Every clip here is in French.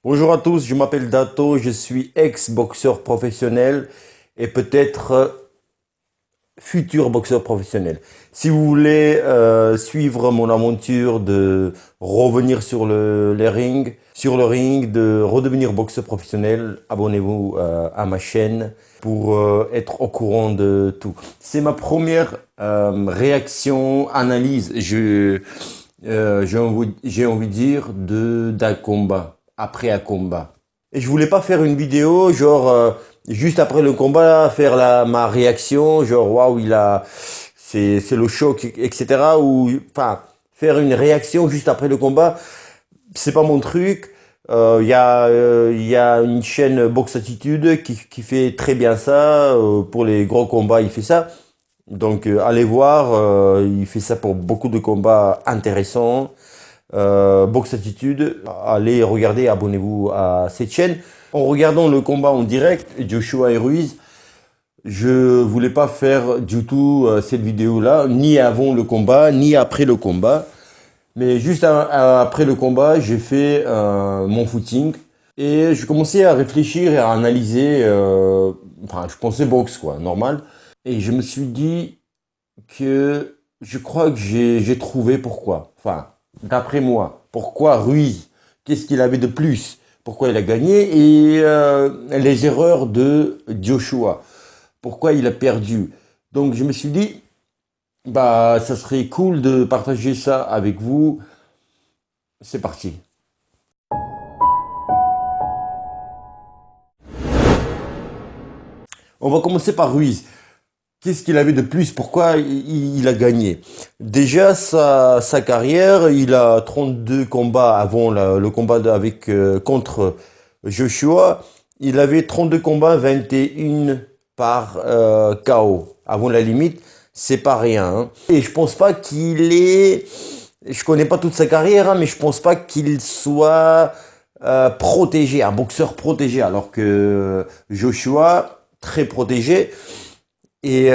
Bonjour à tous, je m'appelle Dato, je suis ex-boxeur professionnel et peut-être futur boxeur professionnel. Si vous voulez suivre mon aventure de revenir sur sur le ring, de redevenir boxeur professionnel, abonnez-vous à ma chaîne pour être au courant de tout. C'est ma première réaction, analyse. J'ai envie de dire d'un combat, après un combat. Et je voulais pas faire une vidéo, genre, juste après le combat, faire ma réaction, genre, waouh, c'est le choc, etc. Ou, enfin, faire une réaction juste après le combat, c'est pas mon truc. Il y a une chaîne Box Attitude qui fait très bien ça. Pour les gros combats, il fait ça. Donc, allez voir, il fait ça pour beaucoup de combats intéressants. Box Attitude, allez regarder, abonnez-vous à cette chaîne. En regardant le combat en direct, Joshua et Ruiz, je voulais pas faire du tout cette vidéo-là, ni avant le combat, ni après le combat. Mais juste après le combat, j'ai fait mon footing et je commençais à réfléchir et à analyser. Enfin, je pensais boxe, quoi, normal. Et je me suis dit que je crois que j'ai trouvé pourquoi. Enfin, d'après moi, pourquoi Ruiz, qu'est-ce qu'il avait de plus? Pourquoi il a gagné? Et les erreurs de Joshua, pourquoi il a perdu? Donc je me suis dit, bah ça serait cool de partager ça avec vous. C'est parti. On va commencer par Ruiz. Qu'est-ce qu'il avait de plus? Pourquoi il a gagné? Déjà, sa carrière, il a 32 combats avant le combat contre Joshua. Il avait 32 combats, 21 par KO. Avant la limite, c'est pas rien, hein. Et je pense pas qu'il est... Je connais pas toute sa carrière, hein, mais je pense pas qu'il soit protégé, un boxeur protégé, alors que Joshua, très protégé. Et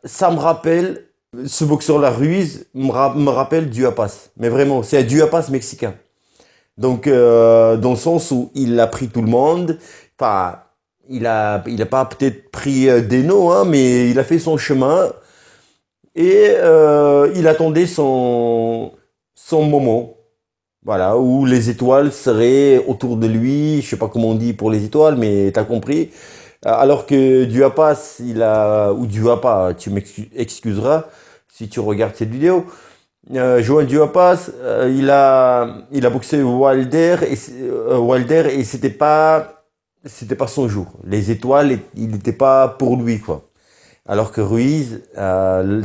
ça me rappelle, ce boxeur-là, Ruiz, me rappelle Duhaupas. Mais vraiment, c'est un Duhaupas mexicain. Donc, dans le sens où il a pris tout le monde. Enfin, il a pas peut-être pris des noms, hein, mais il a fait son chemin. Et il attendait son moment. Voilà, où les étoiles seraient autour de lui. Je sais pas comment on dit pour les étoiles, mais t'as compris. Alors que Duhaupas, ou Duhaupas, tu m'excuseras si tu regardes cette vidéo. Johan Duhaupas, il a boxé Wilder et c'était pas son jour. Les étoiles, il n'était pas pour lui, quoi. Alors que Ruiz,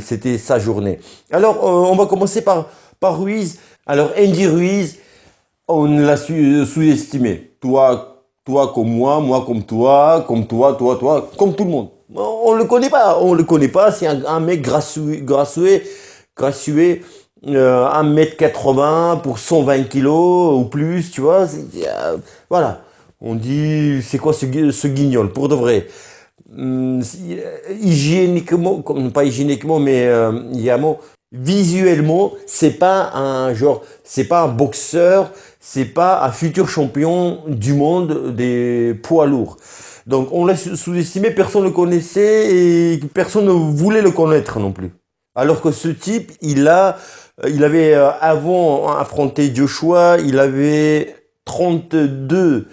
c'était sa journée. Alors, on va commencer par Ruiz. Alors, Andy Ruiz, on l'a sous-estimé. Toi comme moi comme toi, comme tout le monde. On le connaît pas. C'est un mec grassoué, 1 m 80 pour 120 kilos ou plus, tu vois. Voilà. On dit, c'est quoi ce guignol, pour de vrai. Hygiéniquement, pas hygiéniquement, mais il y a un mot, visuellement, c'est pas un boxeur, c'est pas un futur champion du monde des poids lourds. Donc on l'a sous-estimé, personne ne le connaissait et personne ne voulait le connaître non plus. Alors que ce type, il avait avant affronté Joshua, il avait 32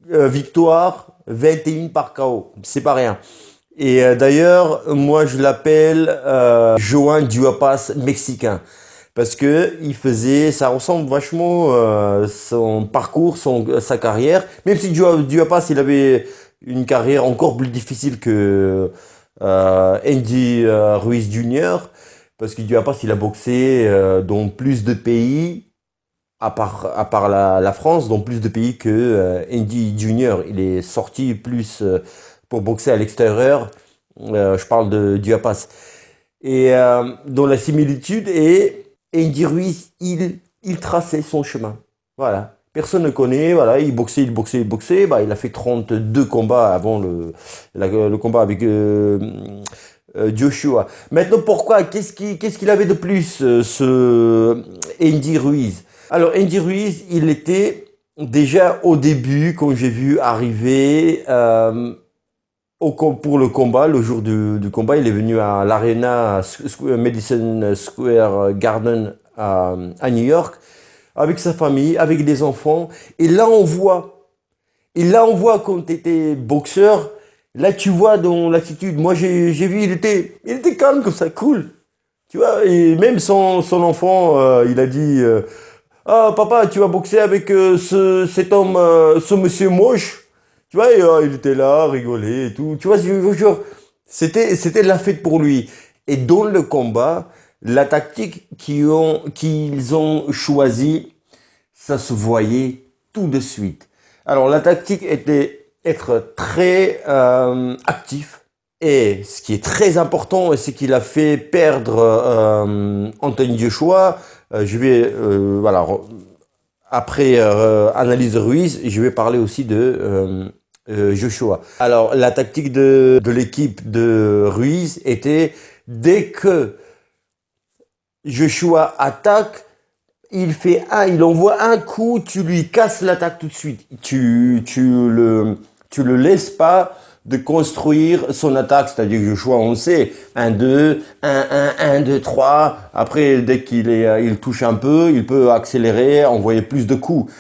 victoires, 21 par KO. C'est pas rien. Et d'ailleurs, moi je l'appelle Joan Duhaupas mexicain. Parce que ça ressemble vachement son parcours, sa carrière. Même si Duhaupas, il avait une carrière encore plus difficile que Andy Ruiz Jr. Parce que Duhaupas, il a boxé dans plus de pays à part la France, dans plus de pays que Andy Junior. Il est sorti plus pour boxer à l'extérieur. Je parle de Duhaupas. Et dans la similitude, et Andy Ruiz, il traçait son chemin. Voilà. Personne ne connaît. Voilà, il boxait. Bah, il a fait 32 combats avant le combat avec Joshua. Maintenant, pourquoi? Qu'est-ce qu'il avait de plus, ce Andy Ruiz? Alors, Andy Ruiz, il était Déjà au début, quand j'ai vu arriver pour le combat, le jour du combat, il est venu à l'Arena Madison Square Garden à New York avec sa famille, avec des enfants. Et là, on voit, et là, on voit quand tu étais boxeur, là, tu vois dans l'attitude. Moi, j'ai vu, il était calme comme ça, cool. Tu vois, et même son enfant, il a dit, ah, papa, tu vas boxer avec cet homme, ce monsieur moche. Tu vois, et, il était là, rigolé et tout. Tu vois, je vous jure, c'était la fête pour lui. Et dans le combat, la tactique qu'ils ont choisie, ça se voyait tout de suite. Alors, la tactique était être très actif. Et ce qui est très important, c'est qu'il a fait perdre Anthony Joshua. Voilà, après analyse de Ruiz, je vais parler aussi de Joshua. Alors, la tactique de l'équipe de Ruiz était dès que Joshua attaque, il envoie un coup, tu lui casses l'attaque tout de suite. Tu le laisses pas de construire son attaque, c'est-à-dire que Joshua, on le sait, 1-2, 1-1, 1-2, 3. Après, dès il touche un peu, il peut accélérer, envoyer plus de coups.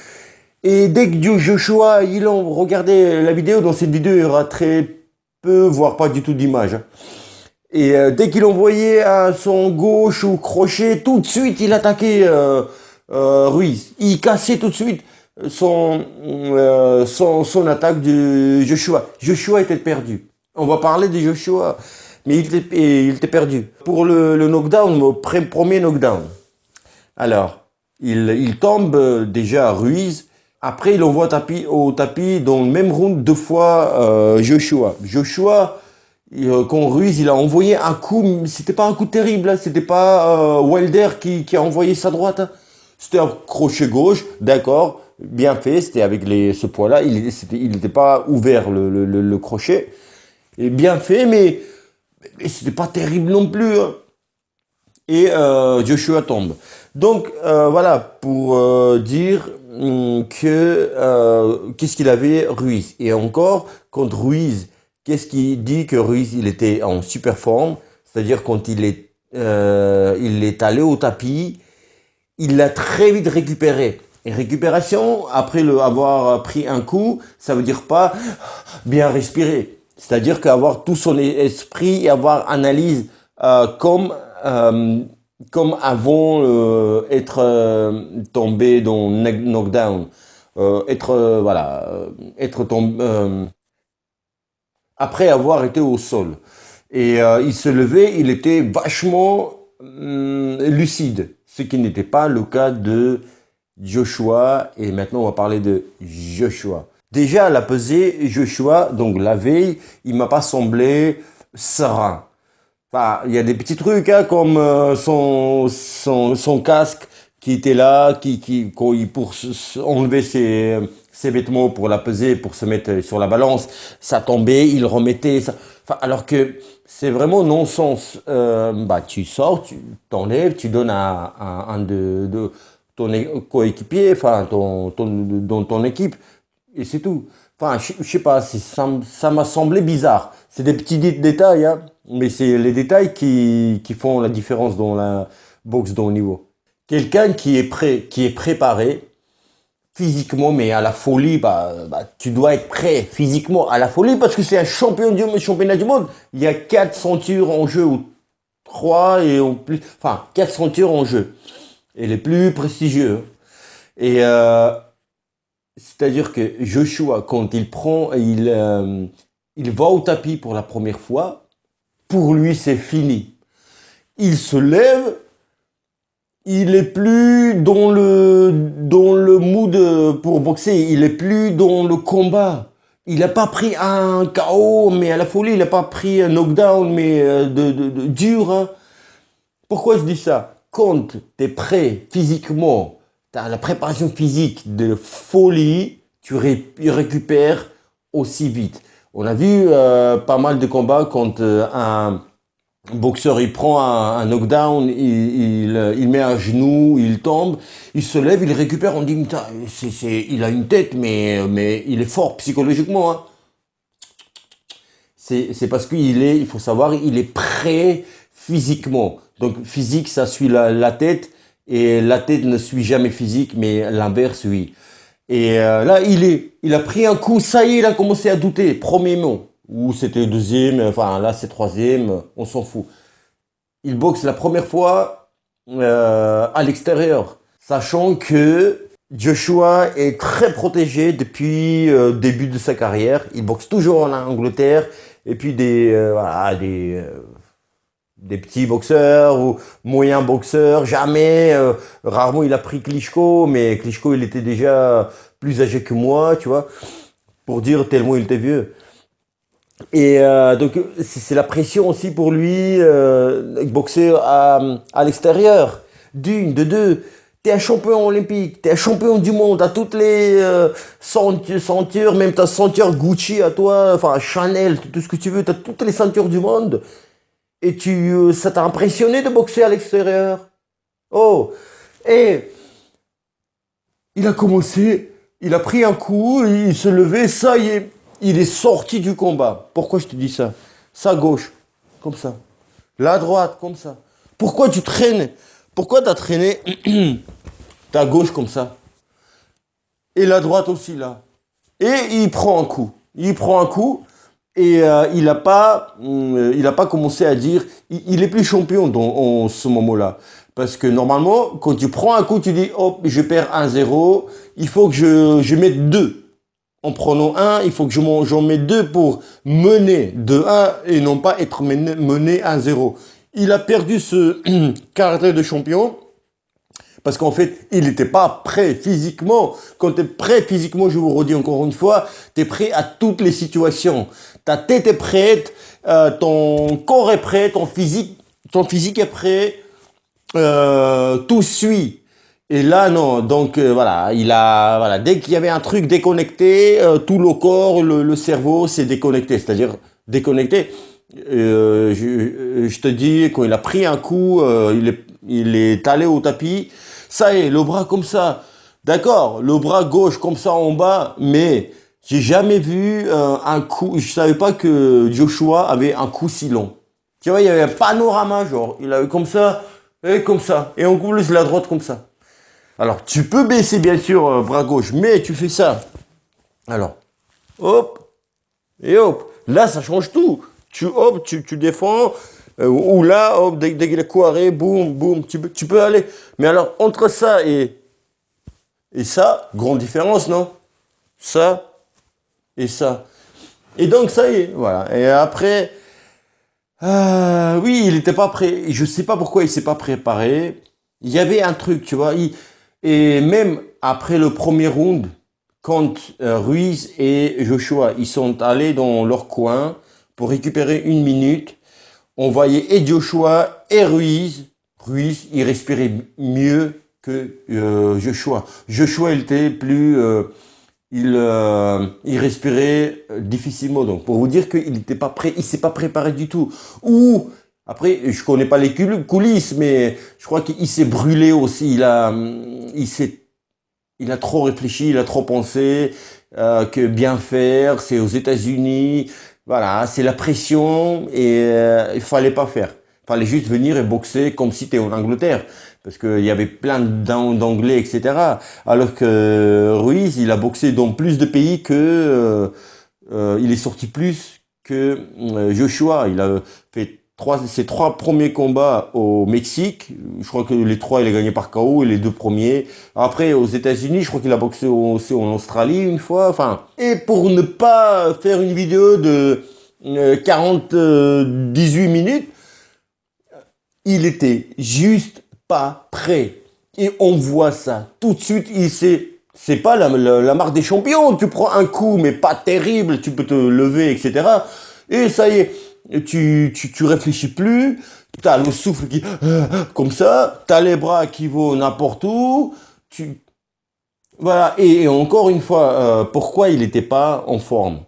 Et dès que Joshua, regardez la vidéo, dans cette vidéo, il y aura très peu, voire pas du tout d'image. Et dès qu'il envoyait son gauche ou crochet, tout de suite, il attaquait Ruiz. Il cassait tout de suite son attaque de Joshua. Joshua était perdu. On va parler de Joshua, mais il était perdu. Pour le knockdown, le premier knockdown. Alors, il tombe déjà Ruiz. Après, il envoie au tapis dans le même round deux fois Joshua. Joshua, quand Ruiz il a envoyé un coup, c'était pas un coup terrible, hein, c'était pas Wilder qui a envoyé sa droite. Hein. C'était un crochet gauche, d'accord, bien fait, c'était avec ce poids-là, il n'était pas ouvert le crochet. Et bien fait, mais c'était pas terrible non plus. Hein. Et Joshua tombe. Donc voilà, pour dire que qu'est-ce qu'il avait Ruiz. Et encore, contre Ruiz, qu'est-ce qu'il dit que Ruiz, il était en super forme, c'est-à-dire quand il est allé au tapis, il l'a très vite récupéré. Et récupération, après avoir pris un coup, ça veut dire pas bien respirer. C'est-à-dire qu'avoir tout son esprit et avoir analyse euh, comme avant être tombé dans knockdown, être tombé après avoir été au sol. Et il se levait, il était vachement lucide, ce qui n'était pas le cas de Joshua. Et maintenant, on va parler de Joshua. Déjà, à la pesée, Joshua, donc la veille, il m'a pas semblé serein. Enfin, il y a des petits trucs hein, comme son casque qui était là, pour enlever ses vêtements pour la peser, pour se mettre sur la balance, ça tombait, il remettait. Enfin, alors que c'est vraiment non-sens. Tu sors, tu t'enlèves, tu donnes à un de ton coéquipier, enfin dans ton équipe, et c'est tout. Enfin, je sais pas, ça m'a semblé bizarre. C'est des petits détails, hein, mais c'est les détails qui font la différence dans la boxe de haut niveau. Quelqu'un qui est prêt, qui est préparé physiquement, mais à la folie, tu dois être prêt physiquement à la folie parce que c'est un championnat du monde. Il y a 4 ceintures en jeu ou 3 et en plus, enfin 4 ceintures en jeu et les plus prestigieux. Et c'est-à-dire que Joshua, quand il va au tapis pour la première fois, pour lui c'est fini. Il se lève, il est plus dans le mood pour boxer, il est plus dans le combat. Il n'a pas pris un KO, mais à la folie, il n'a pas pris un knockdown, mais de dur. Hein. Pourquoi je dis ça? Quand tu es prêt physiquement, tu as la préparation physique de folie, tu récupères aussi vite. On a vu pas mal de combats quand Boxeur, il prend un knockdown, il met un genou, il tombe, il se lève, il récupère, on dit, putain, il a une tête, mais il est fort psychologiquement, hein. C'est parce il faut savoir, il est prêt physiquement. Donc physique, ça suit la tête, et la tête ne suit jamais physique, mais l'inverse, oui. Et là, il a pris un coup, ça y est, il a commencé à douter. Premier mot, ou c'était deuxième, enfin là c'est troisième, on s'en fout. Il boxe la première fois à l'extérieur, sachant que Joshua est très protégé depuis le début de sa carrière. Il boxe toujours en Angleterre, et puis voilà, des petits boxeurs ou moyens boxeurs, jamais. Rarement il a pris Klitschko, mais Klitschko il était déjà plus âgé que moi, tu vois, pour dire tellement il était vieux. Et donc c'est la pression aussi pour lui, boxer à l'extérieur. D'une, de deux, t'es un champion olympique, t'es un champion du monde, t'as toutes les ceintures, même ta ceinture Gucci à toi, enfin Chanel, tout ce que tu veux, t'as toutes les ceintures du monde. Et ça t'a impressionné de boxer à l'extérieur. Oh, et il a commencé, il a pris un coup, il se levait, ça y est, il est sorti du combat. Pourquoi je te dis ça? Sa gauche, comme ça. La droite, comme ça. Pourquoi tu traînes? Pourquoi t'as traîné ta gauche comme ça? Et la droite aussi là. Et il prend un coup. Il prend un coup et il a pas commencé à dire. Il est plus champion en ce moment-là. Parce que normalement, quand tu prends un coup, tu dis, hop, je perds 1-0, il faut que je mette 2. En prenant un, il faut que j'en mette 2 pour mener de 1 et non pas être mené 1-0. Il a perdu ce caractère de champion parce qu'en fait, il n'était pas prêt physiquement. Quand tu es prêt physiquement, je vous redis encore une fois, tu es prêt à toutes les situations. Ta tête est prête, ton corps est prêt, ton physique est prêt, tout suit. Et là, non. Donc, voilà, voilà, dès qu'il y avait un truc déconnecté, tout le corps, le cerveau s'est déconnecté. C'est-à-dire déconnecté. Je te dis, quand il a pris un coup, il est allé au tapis. Ça y est, le bras comme ça. D'accord, le bras gauche comme ça en bas, mais j'ai jamais vu un coup. Je savais pas que Joshua avait un coup si long. Tu vois, il y avait un panorama, genre, il avait comme ça, et comme ça. Et en plus, la droite comme ça. Alors, tu peux baisser, bien sûr, bras gauche, mais tu fais ça. Alors, hop, et hop. Là, ça change tout. Hop, tu défends. Ou là, hop, dès qu'il est coiré, boum, boum, tu peux aller. Mais alors, entre ça et ça, grande différence, non? Ça et ça. Et donc, ça y est, voilà. Et après, oui, il n'était pas prêt. Je sais pas pourquoi il s'est pas préparé. Il y avait un truc, tu vois. Et même après le premier round, quand Ruiz et Joshua, ils sont allés dans leur coin pour récupérer une minute, on voyait et Joshua et Ruiz. Ruiz, il respirait mieux que Joshua. Joshua, il était plus, il respirait difficilement. Donc, pour vous dire qu'il n'était pas prêt, il s'est pas préparé du tout. Ou après, je connais pas les coulisses, mais je crois qu'il s'est brûlé aussi. Il a trop réfléchi, il a trop pensé que bien faire, c'est aux États-Unis. Voilà, c'est la pression et il fallait pas faire. Il fallait juste venir et boxer comme si tu en Angleterre. Parce qu'il y avait plein d'anglais, etc. Alors que Ruiz, il a boxé dans plus de pays que... il est sorti plus que Joshua. Il a fait ses 3 premiers combats au Mexique. Je crois que les 3, il a gagné par KO et les 2 premiers. Après, aux États-Unis, je crois qu'il a boxé aussi en Australie une fois. Enfin, et pour ne pas faire une vidéo de 18 minutes, il était juste pas prêt. Et on voit ça. Tout de suite, c'est pas la marque des champions. Tu prends un coup, mais pas terrible, tu peux te lever, etc. Et ça y est, tu réfléchis plus, t'as le souffle qui, comme ça, t'as les bras qui vont n'importe où, voilà. Et encore une fois, pourquoi il n'était pas en forme?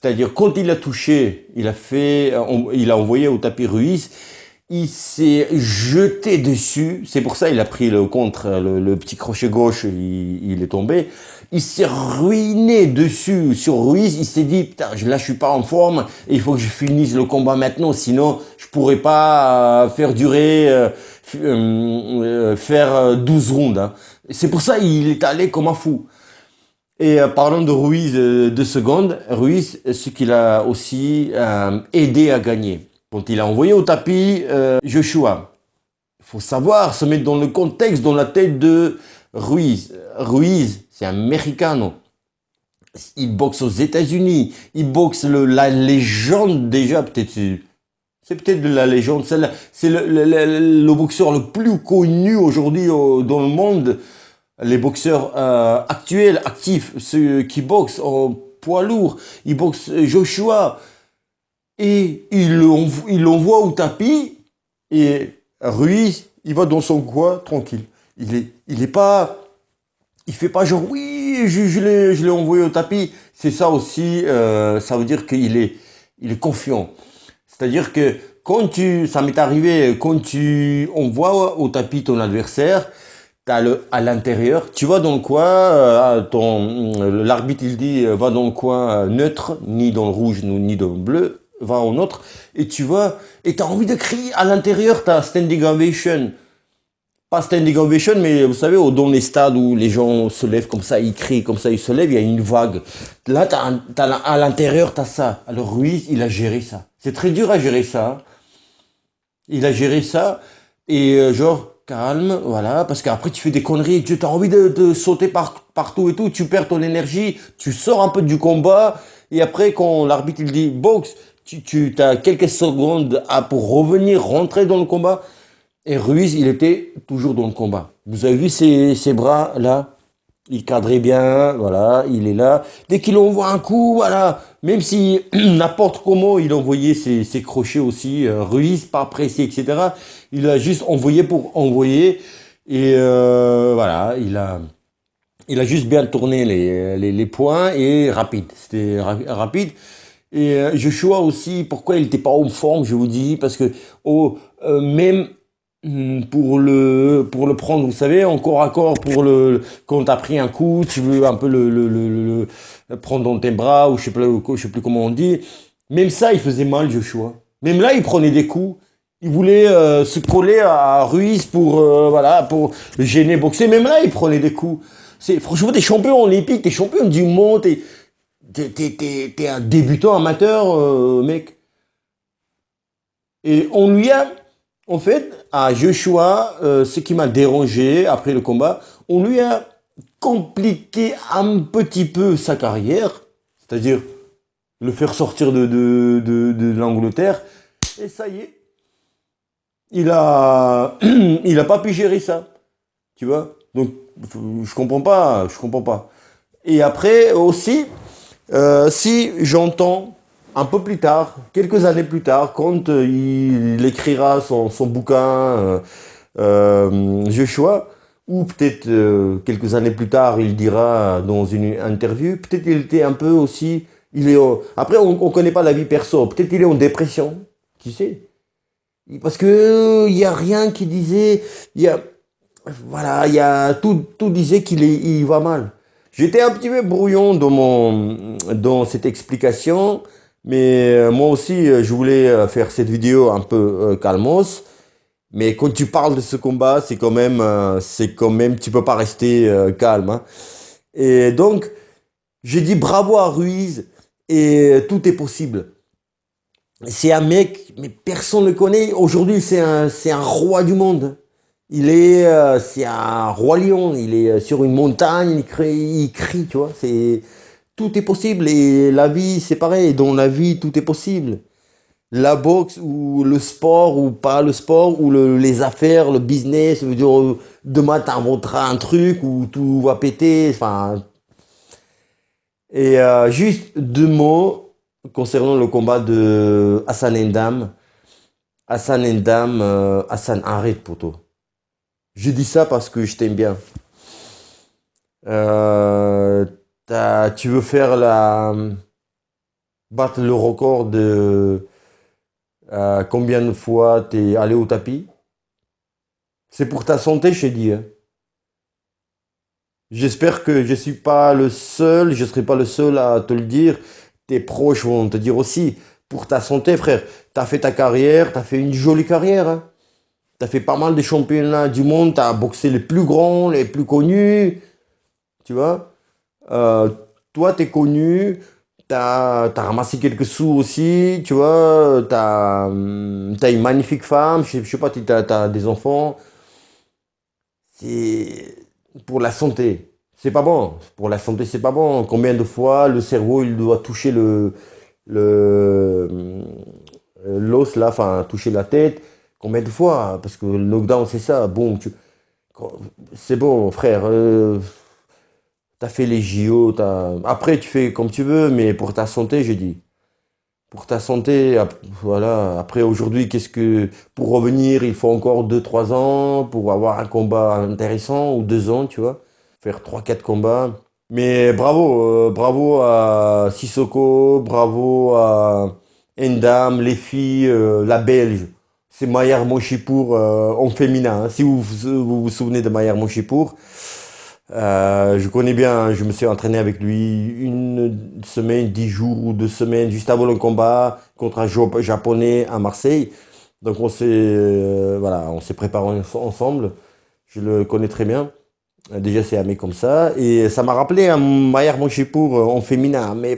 C'est-à-dire, quand il a touché, il a envoyé au tapis Ruiz, il s'est jeté dessus. C'est pour ça il a pris le contre, le petit crochet gauche, il est tombé. Il s'est ruiné dessus sur Ruiz. Il s'est dit, putain, là, je suis pas en forme. Il faut que je finisse le combat maintenant. Sinon, je pourrais pas faire durer, faire 12 rounds, hein. C'est pour ça il est allé comme un fou. Et parlant de Ruiz, 2 secondes, Ruiz, ce qu'il a aussi aidé à gagner. Quand il a envoyé au tapis Joshua, il faut savoir se mettre dans le contexte, dans la tête de Ruiz. Ruiz, c'est un Mexicano. Il boxe aux États-Unis. Il boxe la légende déjà, peut-être. C'est peut-être de la légende. C'est le boxeur le plus connu aujourd'hui dans le monde. Les boxeurs actuels, actifs, ceux qui boxent en poids lourd, ils boxent Joshua et il l'envoie au tapis et Ruiz, il va dans son coin tranquille. Il est pas, il fait pas genre oui, je l'ai envoyé au tapis. C'est ça aussi, ça veut dire il est confiant. C'est-à-dire que ça m'est arrivé, quand tu envoies au tapis ton adversaire, à l'intérieur, tu vas dans le coin, l'arbitre il dit va dans le coin neutre, ni dans le rouge ni dans le bleu, va en autre, et tu vas, et t'as envie de crier à l'intérieur, t'as standing ovation. Pas standing ovation, mais vous savez, dans les stades où les gens se lèvent comme ça, ils crient comme ça, ils se lèvent, il y a une vague. Là, à l'intérieur, t'as ça. Alors Ruiz, il a géré ça. C'est très dur à gérer ça, hein. Il a géré ça, et genre, calme, voilà, parce qu'après tu fais des conneries, tu as envie de sauter partout et tout, tu perds ton énergie, tu sors un peu du combat, et après quand l'arbitre il dit boxe, tu as quelques secondes pour revenir, rentrer dans le combat, et Ruiz, il était toujours dans le combat. Vous avez vu ses bras là? Il cadrait bien, voilà, il est là. Dès qu'il envoie un coup, voilà, même si n'importe comment il envoyait ses crochets aussi, Ruiz, pas pressé, etc. Il a juste envoyé pour envoyer. Et voilà, il a juste bien tourné les points et rapide. C'était rapide. Et Joshua aussi, pourquoi il n'était pas en forme, je vous dis, parce que même pour le prendre, vous savez, en corps à corps, quand t'as pris un coup, tu veux un peu le prendre dans tes bras, ou je sais plus comment on dit. Même ça, il faisait mal, Joshua. Même là, il prenait des coups. Il voulait se coller à Ruiz voilà, pour le gêner, boxer. Même là, il prenait des coups. Franchement, t'es champion olympique, t'es champion du monde, t'es un débutant amateur, mec. Et on lui a, en fait, à Joshua, ce qui m'a dérangé après le combat, on lui a compliqué un petit peu sa carrière, c'est-à-dire le faire sortir de l'Angleterre, et ça y est, il a pas pu gérer ça, tu vois. Donc, je comprends pas, je comprends pas. Et après aussi, si j'entends un peu plus tard, quelques années plus tard, quand il écrira son bouquin Joshua, ou peut-être quelques années plus tard, il dira dans une interview, peut-être il était un peu aussi, après on connaît pas la vie perso, peut-être il est en dépression, qui sait? Parce que il y a rien qui disait, il y a, voilà, tout disait il va mal. J'étais un petit peu brouillon dans cette explication, mais moi aussi, je voulais faire cette vidéo un peu calmos. Mais quand tu parles de ce combat, c'est quand même, tu peux pas rester calme, hein. Et donc, j'ai dit bravo à Ruiz et tout est possible. C'est un mec, mais personne ne le connaît. Aujourd'hui, c'est un roi du monde. C'est un roi lion. Il est sur une montagne, il crie, tu vois. Tout est possible. Et la vie, c'est pareil. Dans la vie, tout est possible. La boxe ou le sport ou pas le sport ou les affaires, le business. Je veux dire, demain, t'inventeras un truc où tout va péter. Enfin, et juste 2 mots concernant le combat de Hassan Ndam. Hassan Ndam, Hassan, arrête, poto. Je dis ça parce que je t'aime bien. Euh, tu veux faire battre le record de combien de fois t'es allé au tapis. C'est pour ta santé, je t'ai dit, hein. J'espère que je suis pas le seul, je serai pas le seul à te le dire. Tes proches vont te dire aussi, pour ta santé, frère. T'as fait ta carrière, t'as fait une jolie carrière, hein. T'as fait pas mal de championnats du monde, t'as boxé les plus grands, les plus connus, tu vois. Euh, Toi, t'es connu, t'as ramassé quelques sous aussi, tu vois. T'as une magnifique femme, je sais pas, t'as des enfants. C'est pour la santé. C'est pas bon. Pour la santé, c'est pas bon. Combien de fois le cerveau, il doit toucher le, l'os là, enfin, toucher la tête. Combien de fois? Parce que le knockdown, c'est ça. Bon, c'est bon, frère. T'as fait les JO. Après, tu fais comme tu veux, mais pour ta santé, je dis. Pour ta santé, voilà. Après, aujourd'hui, pour revenir, il faut encore 2 3 ans pour avoir un combat intéressant ou 2 ans, tu vois. Faire 3 4 combats. Mais bravo à Sissoko, bravo à Endam, les filles, la Belge. C'est Maillard Monchipour en féminin, hein. Si vous souvenez de Maillard Monchipour, je connais bien, je me suis entraîné avec lui une semaine, 10 jours ou 2 semaines, juste avant le combat contre un japonais à Marseille. Donc voilà, on s'est préparé ensemble. Je le connais très bien. Déjà, c'est un mec comme ça. Et ça m'a rappelé un Maillard Monchipour en féminin. Mais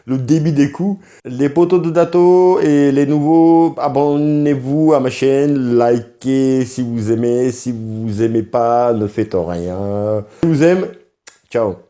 le débit des coups. Les potos de Dato et les nouveaux, abonnez-vous à ma chaîne. Likez si vous aimez. Si vous aimez pas, ne faites rien. Je vous aime. Ciao.